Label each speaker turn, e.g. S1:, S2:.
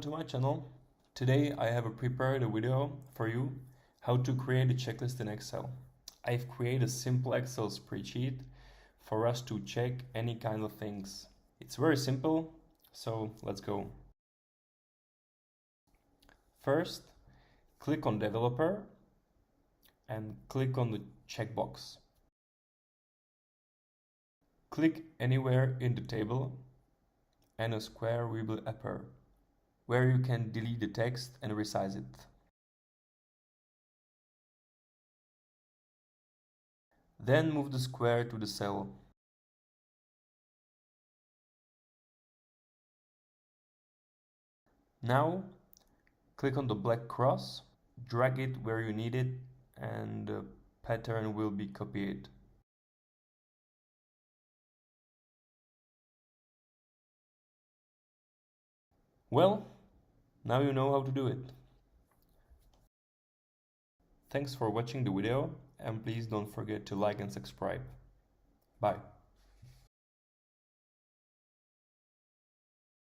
S1: to my channel. Today I have prepared a video for you how to create a checklist in Excel. I've created a simple Excel spreadsheet for us to check any kind of things. It's very simple, so let's go. First, click on Developer and click on the checkbox. Click anywhere in the table and a square will appear, where you can delete the text and resize it. Then move the square to the cell. Now, click on the black cross, drag it where you need it, and the pattern will be copied. Well, now you know how to do it. Thanks for watching the video, and please don't forget to like and subscribe. Bye.